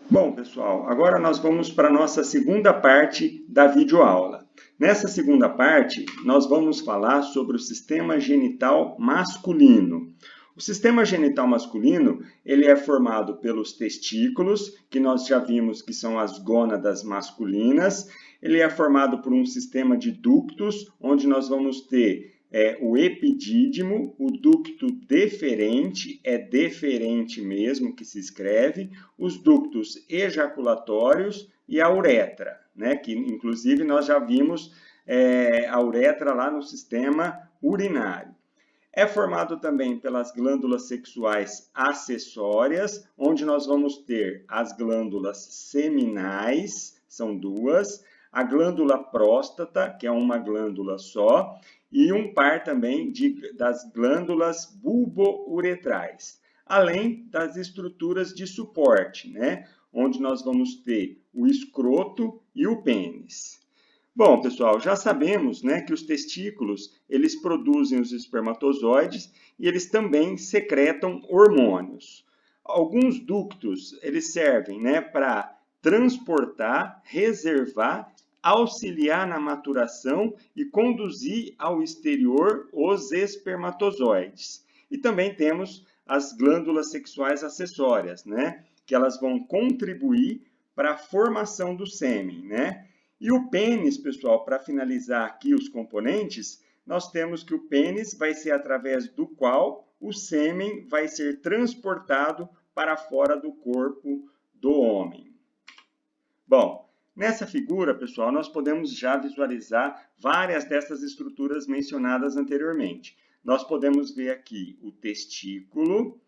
Bom, pessoal, agora nós vamos para a nossa segunda parte da videoaula. Nessa segunda parte, nós vamos falar sobre o sistema genital masculino. O sistema genital masculino, ele é formado pelos testículos, que nós já vimos que são as gônadas masculinas. Ele é formado por um sistema de ductos, onde nós vamos ter o epidídimo, o ducto deferente, é deferente mesmo que se escreve, os ductos ejaculatórios e a uretra, né? Que inclusive nós já vimos a uretra lá no sistema urinário. É formado também pelas glândulas sexuais acessórias, onde nós vamos ter as glândulas seminais, são duas, a glândula próstata, que é uma glândula só, e um par também das glândulas bulbouretrais, além das estruturas de suporte, né? Onde nós vamos ter o escroto e o pênis. Bom, pessoal, já sabemos, né, que os testículos, eles produzem os espermatozoides e eles também secretam hormônios. Alguns ductos, eles servem, né, para transportar, reservar, auxiliar na maturação e conduzir ao exterior os espermatozoides. E também temos as glândulas sexuais acessórias, né, que elas vão contribuir para a formação do sêmen, né? E o pênis, pessoal, para finalizar aqui os componentes, nós temos que o pênis vai ser através do qual o sêmen vai ser transportado para fora do corpo do homem. Bom, nessa figura, pessoal, nós podemos já visualizar várias dessas estruturas mencionadas anteriormente. Nós podemos ver aqui o testículo,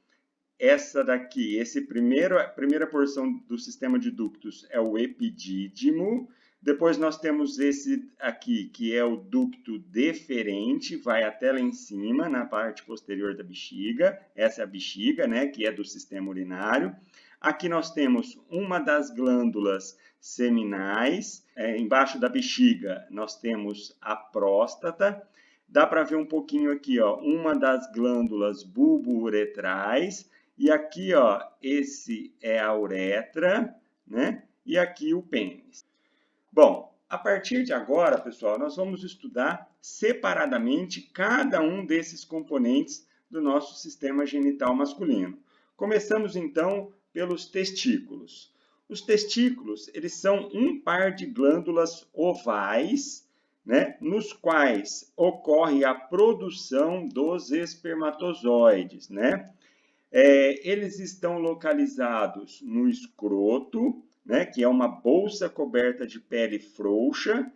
essa daqui, a primeira porção do sistema de ductos é o epidídimo. Depois nós temos esse aqui, que é o ducto deferente, vai até lá em cima, na parte posterior da bexiga. Essa é a bexiga, né, que é do sistema urinário. Aqui nós temos uma das glândulas seminais. Embaixo da bexiga nós temos a próstata. Dá para ver um pouquinho aqui, ó, uma das glândulas bulbouretrais. E aqui, ó, esse é a uretra, né? E aqui o pênis. Bom, a partir de agora, pessoal, nós vamos estudar separadamente cada um desses componentes do nosso sistema genital masculino. Começamos então pelos testículos. Os testículos, eles são um par de glândulas ovais, né, nos quais ocorre a produção dos espermatozoides, né? Eles estão localizados no escroto, né, que é uma bolsa coberta de pele frouxa,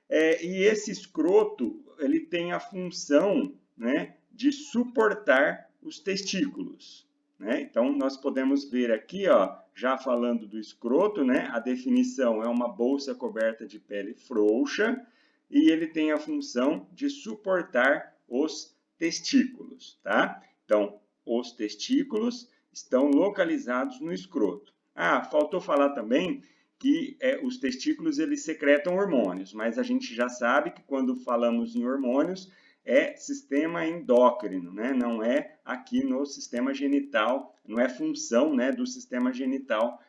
e esse escroto ele tem a função, né, de suportar os testículos. Né? Então, nós podemos ver aqui, ó, já falando do escroto, né, a definição é uma bolsa coberta de pele frouxa e ele tem a função de suportar os testículos. Tá? Então, os testículos estão localizados no escroto. Ah, faltou falar também que os testículos eles secretam hormônios, mas a gente já sabe que quando falamos em hormônios é sistema endócrino, né? Não é aqui no sistema genital, não é função, né, do sistema genital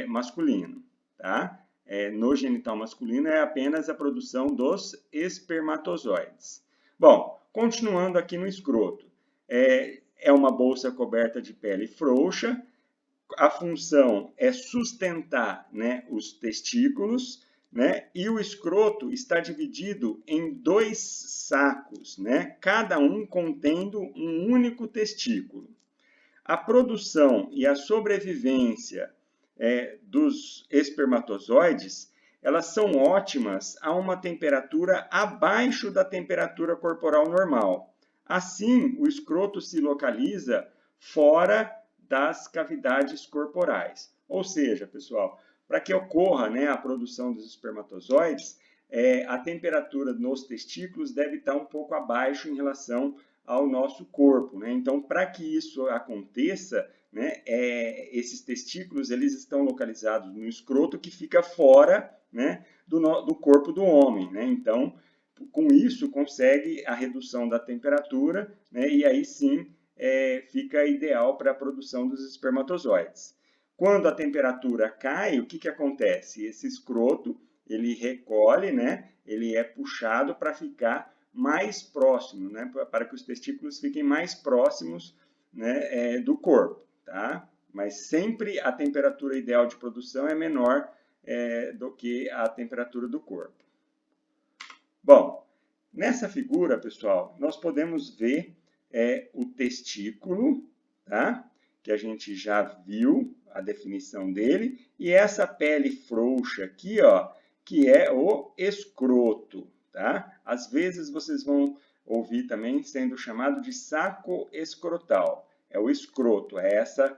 masculino, tá? No genital masculino é apenas a produção dos espermatozoides. Bom, continuando aqui no escroto, é uma bolsa coberta de pele frouxa. A função é sustentar, né, os testículos, né, e o escroto está dividido em dois sacos, né, cada um contendo um único testículo. A produção e a sobrevivência dos espermatozoides, elas são ótimas a uma temperatura abaixo da temperatura corporal normal. Assim, o escroto se localiza fora das cavidades corporais. Ou seja, pessoal, para que ocorra, né, a produção dos espermatozoides, a temperatura nos testículos deve estar um pouco abaixo em relação ao nosso corpo. Né? Então, para que isso aconteça, né, esses testículos eles estão localizados no escroto que fica fora, né, do corpo do homem. Né? Então, com isso, consegue a redução da temperatura, né, e aí sim fica ideal para a produção dos espermatozoides. Quando a temperatura cai, o que que acontece? Esse escroto, ele recolhe, né? Ele é puxado para ficar mais próximo, né? Para que os testículos fiquem mais próximos, né, do corpo, tá? Mas sempre a temperatura ideal de produção é menor do que a temperatura do corpo. Bom, nessa figura, pessoal, nós podemos ver o testículo, tá? Que a gente já viu a definição dele, e essa pele frouxa aqui, ó, que é o escroto, tá? Às vezes vocês vão ouvir também sendo chamado de saco escrotal. É o escroto, é essa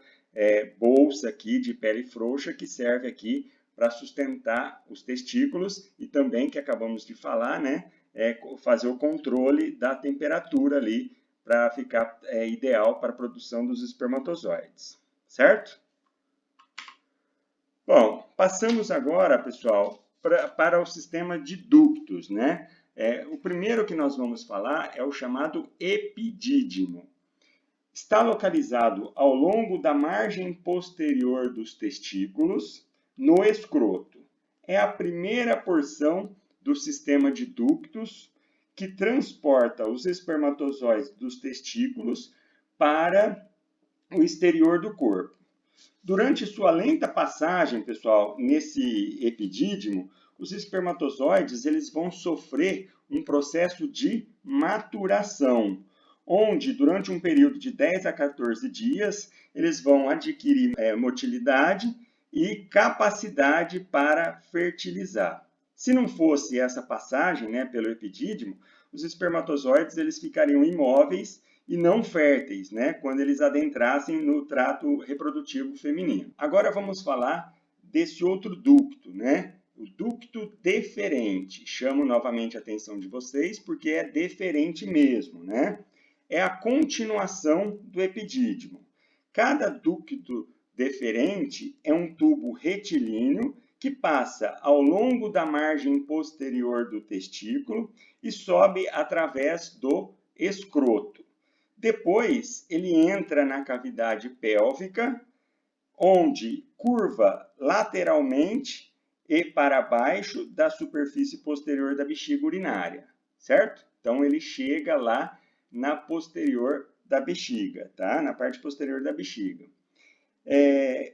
bolsa aqui de pele frouxa que serve aqui para sustentar os testículos e também, que acabamos de falar, né, fazer o controle da temperatura ali para ficar ideal para a produção dos espermatozoides, certo? Bom, passamos agora, pessoal, para o sistema de ductos, né? O primeiro que nós vamos falar é o chamado epidídimo. Está localizado ao longo da margem posterior dos testículos, no escroto. É a primeira porção do sistema de ductos que transporta os espermatozoides dos testículos para o exterior do corpo. Durante sua lenta passagem, pessoal, nesse epidídimo, os espermatozoides eles vão sofrer um processo de maturação, onde durante um período de 10 a 14 dias eles vão adquirir motilidade e capacidade para fertilizar. Se não fosse essa passagem, né, pelo epidídimo, os espermatozoides eles ficariam imóveis e não férteis, né, quando eles adentrassem no trato reprodutivo feminino. Agora vamos falar desse outro ducto, né, o ducto deferente. Chamo novamente a atenção de vocês porque é deferente mesmo, né? É a continuação do epidídimo. Cada ducto deferente é um tubo retilíneo que passa ao longo da margem posterior do testículo e sobe através do escroto. Depois, ele entra na cavidade pélvica, onde curva lateralmente e para baixo da superfície posterior da bexiga urinária, certo? Então, ele chega lá na posterior da bexiga, tá? Na parte posterior da bexiga.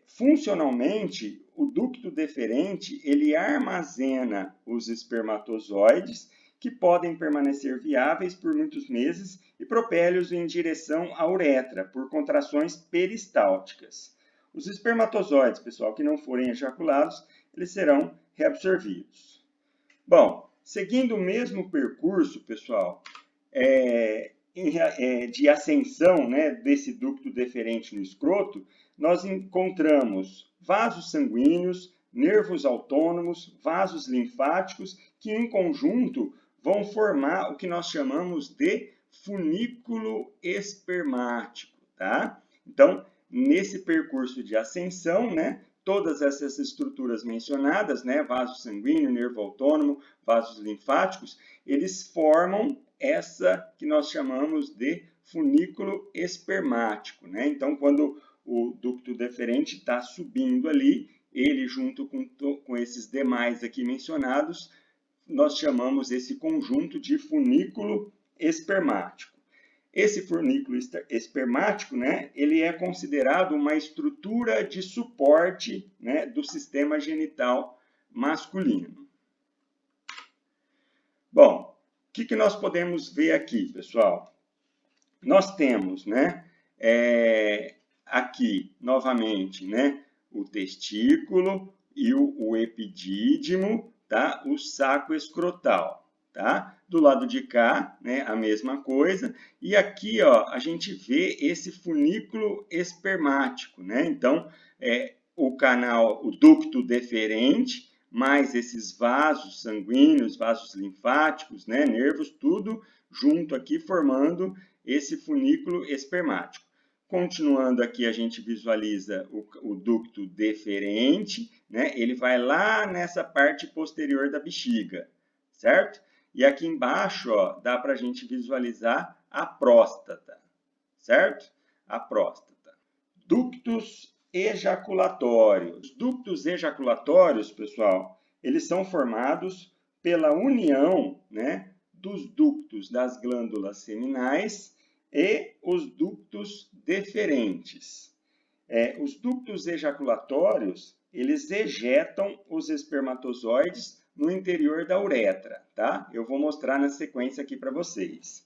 Funcionalmente, o ducto deferente, ele armazena os espermatozoides, que podem permanecer viáveis por muitos meses e propele-os em direção à uretra, por contrações peristálticas. Os espermatozoides, pessoal, que não forem ejaculados, eles serão reabsorvidos. Bom, seguindo o mesmo percurso, pessoal, de ascensão, né, desse ducto deferente no escroto, nós encontramos vasos sanguíneos, nervos autônomos, vasos linfáticos, que em conjunto vão formar o que nós chamamos de funículo espermático, tá? Então, nesse percurso de ascensão, né, todas essas estruturas mencionadas, né, vaso sanguíneo, nervo autônomo, vasos linfáticos, eles formam essa que nós chamamos de funículo espermático, né? Então, quando o ducto deferente está subindo ali, ele junto com esses demais aqui mencionados, nós chamamos esse conjunto de funículo espermático. Esse funículo espermático, né, ele é considerado uma estrutura de suporte, né, do sistema genital masculino. Bom, o que nós podemos ver aqui, pessoal? Nós temos, né, aqui, novamente, né, o testículo e o epidídimo, tá? O saco escrotal, tá? Do lado de cá, né, a mesma coisa. E aqui, ó, a gente vê esse funículo espermático, né? Então, o canal, o ducto deferente, mais esses vasos sanguíneos, vasos linfáticos, né, nervos, tudo junto aqui formando esse funículo espermático. Continuando aqui, a gente visualiza o ducto deferente, né? Ele vai lá nessa parte posterior da bexiga, certo? E aqui embaixo, ó, dá para a gente visualizar a próstata, certo? A próstata. Ductos ejaculatórios. Os ductos ejaculatórios, pessoal, eles são formados pela união, né, dos ductos das glândulas seminais e os ductos deferentes. Os ductos ejaculatórios, eles ejetam os espermatozoides no interior da uretra, tá? Eu vou mostrar na sequência aqui para vocês.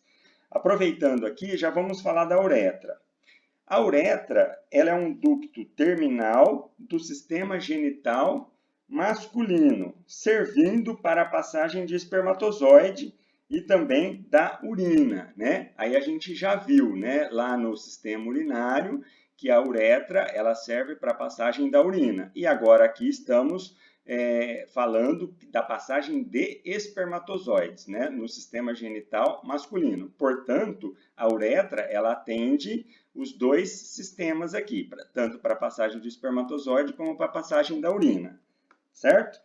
Aproveitando aqui, já vamos falar da uretra. A uretra, ela é um ducto terminal do sistema genital masculino, servindo para a passagem de espermatozoide e também da urina, né? Aí a gente já viu, né, lá no sistema urinário, que a uretra ela serve para a passagem da urina. E agora aqui estamos falando da passagem de espermatozoides, né, no sistema genital masculino. Portanto, a uretra ela atende os dois sistemas aqui, tanto para a passagem do espermatozoide como para a passagem da urina, certo?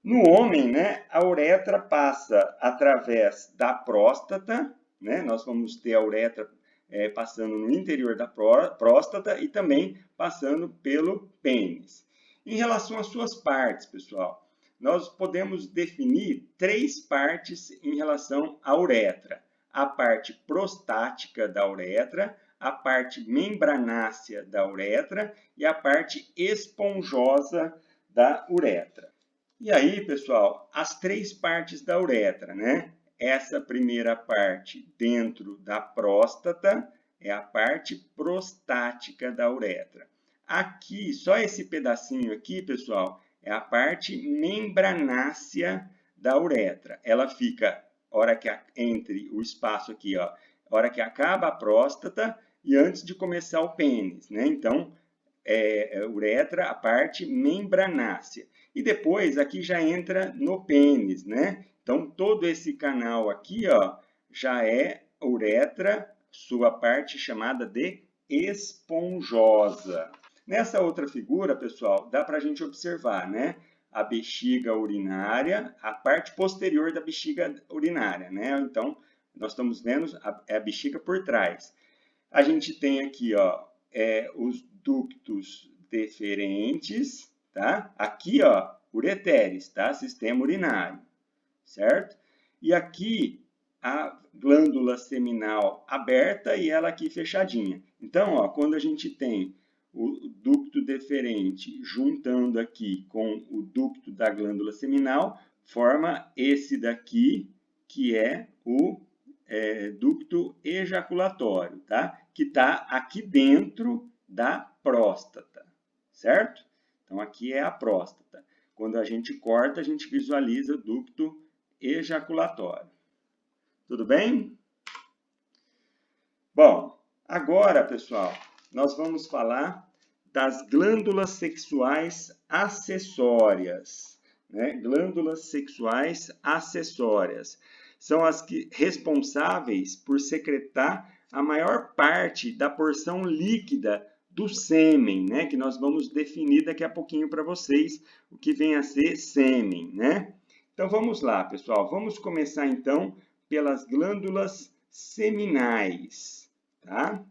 No homem, né, a uretra passa através da próstata, né, nós vamos ter a uretra passando no interior da próstata e também passando pelo pênis. Em relação às suas partes, pessoal, nós podemos definir 3 partes em relação à uretra. A parte prostática da uretra, a parte membranácea da uretra e a parte esponjosa da uretra. E aí, pessoal, as 3 partes da uretra, né? Essa primeira parte dentro da próstata é a parte prostática da uretra. Aqui, só esse pedacinho aqui, pessoal, é a parte membranácea da uretra. Ela fica, hora que entre o espaço aqui, ó, hora que acaba a próstata e antes de começar o pênis, né? Então, uretra, a parte membranácea. E depois aqui já entra no pênis, né? Então, todo esse canal aqui, ó, já é uretra, sua parte chamada de esponjosa. Nessa outra figura, pessoal, dá para a gente observar, né? A bexiga urinária, a parte posterior da bexiga urinária, né? Então, nós estamos vendo a bexiga por trás. A gente tem aqui, ó, os ductos deferentes, tá? Aqui, ó, ureteres, tá? Sistema urinário, certo? E aqui a glândula seminal aberta e ela aqui fechadinha. Então, ó, quando a gente tem o ducto deferente juntando aqui com o ducto da glândula seminal, forma esse daqui, que é o ducto ejaculatório, tá? Que está aqui dentro da próstata, certo? Então, aqui é a próstata. Quando a gente corta, a gente visualiza o ducto ejaculatório. Tudo bem? Bom, agora, pessoal, nós vamos falar das glândulas sexuais acessórias, né? Glândulas sexuais acessórias. São as responsáveis por secretar a maior parte da porção líquida do sêmen, né? Que nós vamos definir daqui a pouquinho para vocês o que vem a ser sêmen, né? Então vamos lá, pessoal. Vamos começar então pelas glândulas seminais, tá?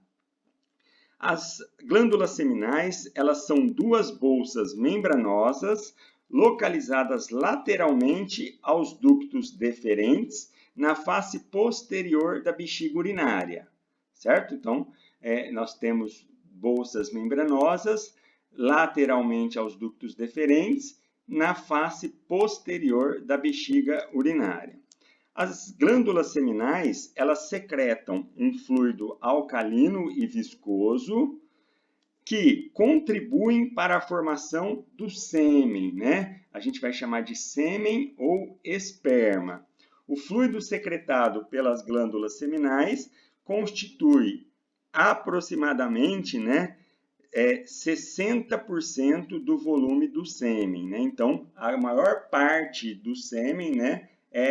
As glândulas seminais, elas são 2 bolsas membranosas localizadas lateralmente aos ductos deferentes na face posterior da bexiga urinária, certo? Então, nós temos bolsas membranosas lateralmente aos ductos deferentes na face posterior da bexiga urinária. As glândulas seminais, elas secretam um fluido alcalino e viscoso que contribuem para a formação do sêmen, né? A gente vai chamar de sêmen ou esperma. O fluido secretado pelas glândulas seminais constitui aproximadamente, né, 60% do volume do sêmen, né? Então, a maior parte do sêmen, né,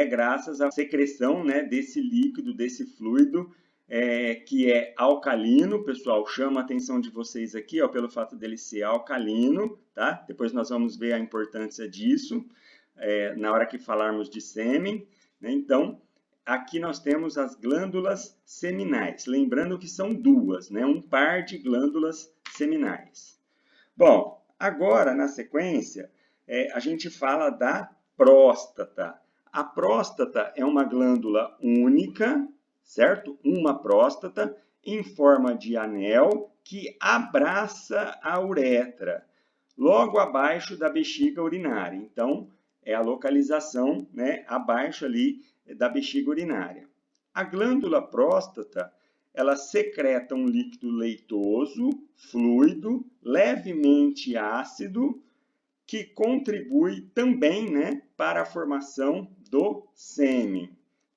graças à secreção, né, desse líquido, desse fluido, que é alcalino. Pessoal, chama a atenção de vocês aqui, ó, pelo fato dele ser alcalino, tá? Depois nós vamos ver a importância disso na hora que falarmos de sêmen, né? Então, aqui nós temos as glândulas seminais. Lembrando que são 2, né? Um par de glândulas seminais. Bom, agora, na sequência, a gente fala da próstata. A próstata é uma glândula única, certo? Uma próstata em forma de anel que abraça a uretra, logo abaixo da bexiga urinária. Então, é a localização, né, abaixo ali da bexiga urinária. A glândula próstata, ela secreta um líquido leitoso, fluido, levemente ácido, que contribui também, né, para a formação do sêmen,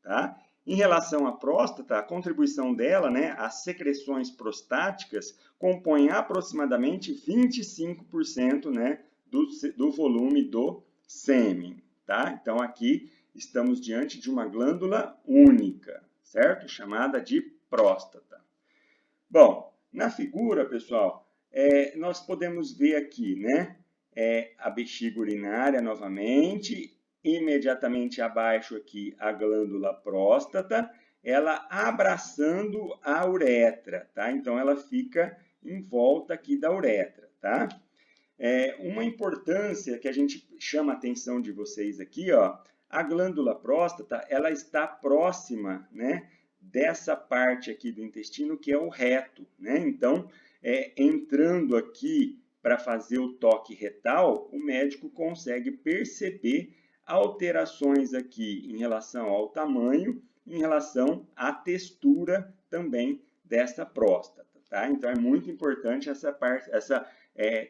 tá? Em relação à próstata, a contribuição dela, né, as secreções prostáticas compõem aproximadamente 25%, né, do volume do sêmen, tá? Então, aqui estamos diante de uma glândula única, certo? Chamada de próstata. Bom, na figura, pessoal, nós podemos ver aqui, né, a bexiga urinária novamente, imediatamente abaixo aqui a glândula próstata, ela abraçando a uretra, tá? Então, ela fica em volta aqui da uretra, tá? Uma importância que a gente chama a atenção de vocês aqui, ó, a glândula próstata, ela está próxima, né, dessa parte aqui do intestino que é o reto, né? Então, entrando aqui para fazer o toque retal, o médico consegue perceber alterações aqui em relação ao tamanho, em relação à textura também dessa próstata, tá? Então, é muito importante essa parte, essa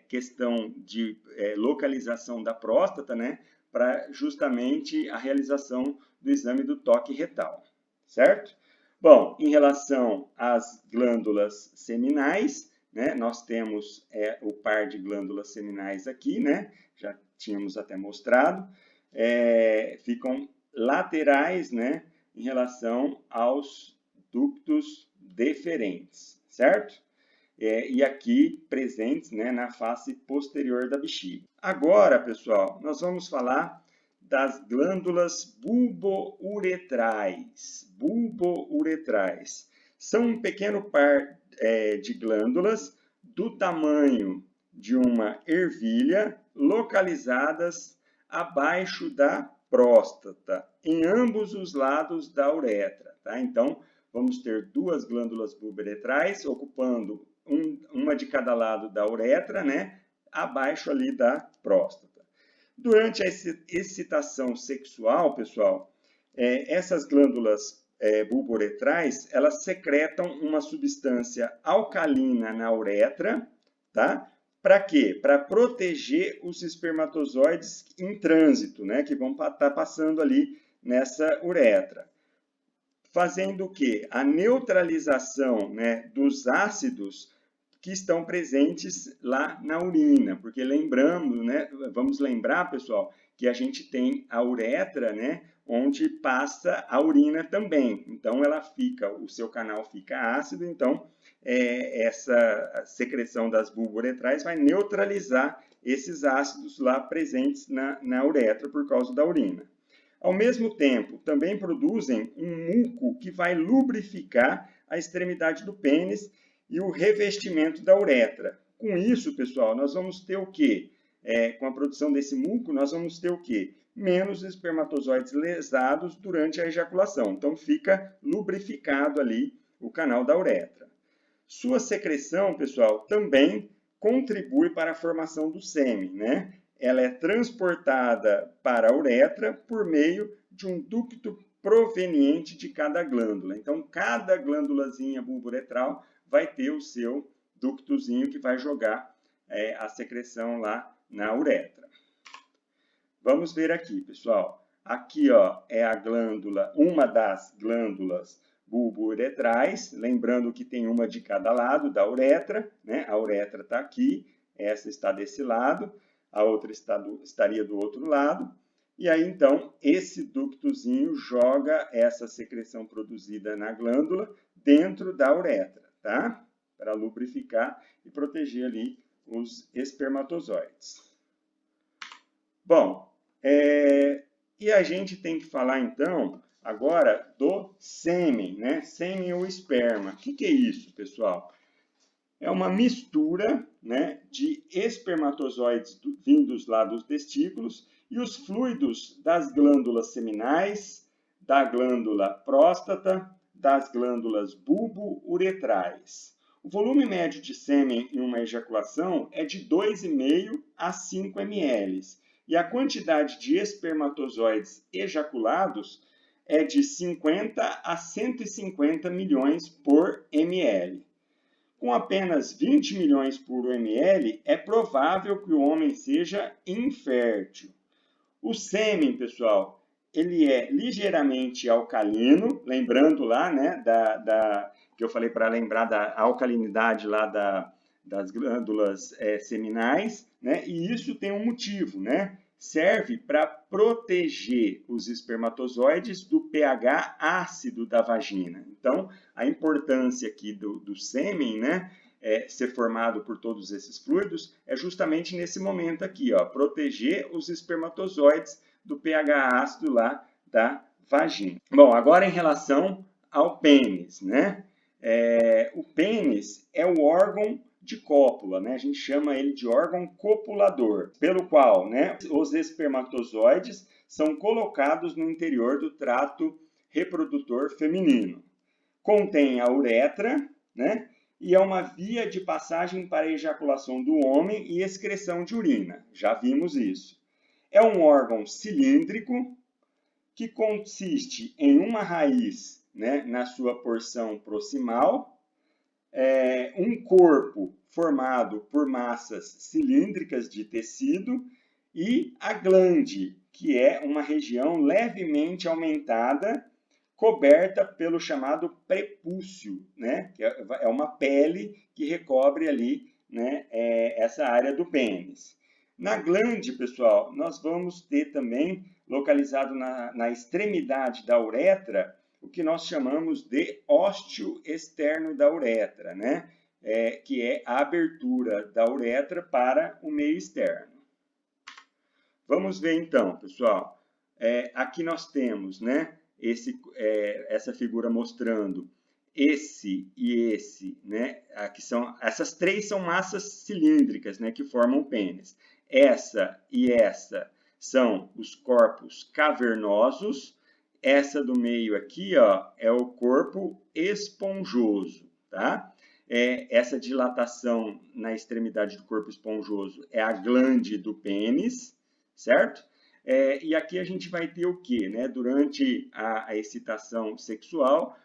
questão de localização da próstata, né, para justamente a realização do exame do toque retal, certo? Bom, em relação às glândulas seminais, né, nós temos o par de glândulas seminais aqui, né, já tínhamos até mostrado, ficam laterais, né, em relação aos ductos deferentes, certo? E aqui presentes, né, na face posterior da bexiga. Agora, pessoal, nós vamos falar das glândulas bulbouretrais. Bulbouretrais são um pequeno par de glândulas do tamanho de uma ervilha, localizadas abaixo da próstata, em ambos os lados da uretra, tá? Então, vamos ter duas glândulas bulbouretrais ocupando uma de cada lado da uretra, né, abaixo ali da próstata. Durante a excitação sexual, pessoal, essas glândulas bulbouretrais, elas secretam uma substância alcalina na uretra, tá? Para quê? Para proteger os espermatozoides em trânsito, né, que vão estar passando ali nessa uretra. Fazendo o quê? A neutralização, né, dos ácidos que estão presentes lá na urina, porque lembramos, né, vamos lembrar, pessoal, que a gente tem a uretra, né, onde passa a urina também. Então, o seu canal fica ácido, então essa secreção das bulbouretrais vai neutralizar esses ácidos lá presentes na uretra por causa da urina. Ao mesmo tempo, também produzem um muco que vai lubrificar a extremidade do pênis e o revestimento da uretra. Com isso, pessoal, nós vamos ter o quê? Com a produção desse muco, nós vamos ter o quê? Menos espermatozoides lesados durante a ejaculação. Então, fica lubrificado ali o canal da uretra. Sua secreção, pessoal, também contribui para a formação do sêmen, né? Ela é transportada para a uretra por meio de um ducto proveniente de cada glândula. Então, cada glândulazinha bulbouretral vai ter o seu ductozinho que vai jogar a secreção lá na uretra. Vamos ver aqui, pessoal. Aqui, ó, é a glândula, uma das glândulas bulbouretrais, lembrando que tem uma de cada lado da uretra, né? A uretra está aqui, essa está desse lado, a outra estaria do outro lado. E aí, então, esse ductozinho joga essa secreção produzida na glândula dentro da uretra, tá? Para lubrificar e proteger ali os espermatozoides. Bom, e a gente tem que falar, então, agora do sêmen, né? Sêmen ou esperma. O que é isso, pessoal? É uma mistura né, de espermatozoides vindos lá dos testículos e os fluidos das glândulas seminais, da glândula próstata, das glândulas bulbo-uretrais. O volume médio de sêmen em uma ejaculação é de 2,5 a 5 ml e a quantidade de espermatozoides ejaculados é de 50 a 150 milhões por ml. Com apenas 20 milhões por ml, é provável que o homem seja infértil. O sêmen, pessoal, ele é ligeiramente alcalino, lembrando lá, né, que eu falei para lembrar da alcalinidade lá das glândulas seminais, né, e isso tem um motivo, né? Serve para proteger os espermatozoides do pH ácido da vagina. Então, a importância aqui do sêmen, né, ser formado por todos esses fluidos, é justamente nesse momento aqui, ó, proteger os espermatozoides do pH ácido lá da vagina. Bom, agora em relação ao pênis, né? O pênis é o órgão de cópula, né? A gente chama ele de órgão copulador, pelo qual, né, os espermatozoides são colocados no interior do trato reprodutor feminino. Contém a uretra, né? E é uma via de passagem para a ejaculação do homem e excreção de urina. Já vimos isso. É um órgão cilíndrico que consiste em uma raiz, né, na sua porção proximal, um corpo formado por massas cilíndricas de tecido e a glande, que é uma região levemente aumentada, coberta pelo chamado prepúcio, né? Que é uma pele que recobre ali, né, essa área do pênis. Na glande, pessoal, nós vamos ter também, localizado na extremidade da uretra, o que nós chamamos de ósteo externo da uretra, né? Que é a abertura da uretra para o meio externo. Vamos ver então, pessoal. Aqui nós temos, né, essa figura mostrando esse e esse, né? Aqui essas três são massas cilíndricas, né, que formam o pênis. Essa e essa são os corpos cavernosos. Essa do meio aqui, ó, é o corpo esponjoso, tá? Essa dilatação na extremidade do corpo esponjoso é a glande do pênis, certo? E aqui a gente vai ter o quê, né? Durante a excitação sexual,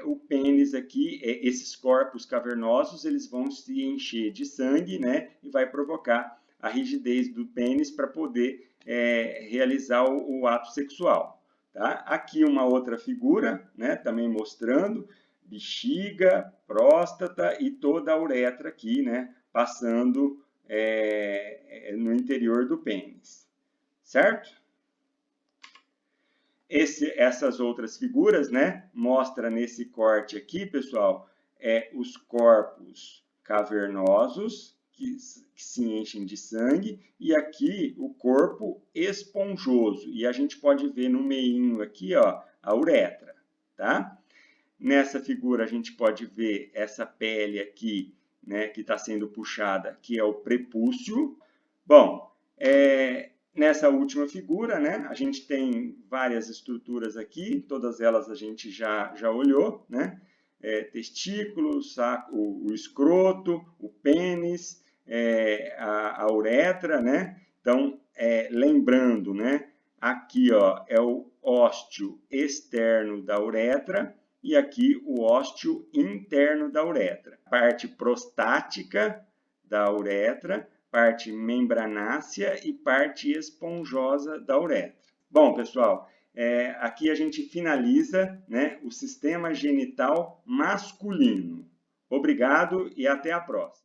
o pênis aqui, esses corpos cavernosos, eles vão se encher de sangue, né? E vai provocar a rigidez do pênis para poder realizar o ato sexual. Tá? Aqui uma outra figura, né? Também mostrando bexiga, próstata e toda a uretra aqui, né? Passando no interior do pênis. Certo? Essas outras figuras, né, mostra nesse corte aqui, pessoal, os corpos cavernosos que se enchem de sangue e aqui o corpo esponjoso. E a gente pode ver no meinho aqui, ó, a uretra, tá? Nessa figura a gente pode ver essa pele aqui, né, que está sendo puxada, que é o prepúcio. Bom, nessa última figura, né, a gente tem várias estruturas aqui, todas elas a gente já olhou, né? Testículo, saco, o escroto, o pênis, a uretra, né? Então, lembrando, né, aqui, ó, é o ósteo externo da uretra e aqui o ósteo interno da uretra. Parte prostática da uretra, parte membranácea e parte esponjosa da uretra. Bom, pessoal, aqui a gente finaliza, né, o sistema genital masculino. Obrigado e até a próxima.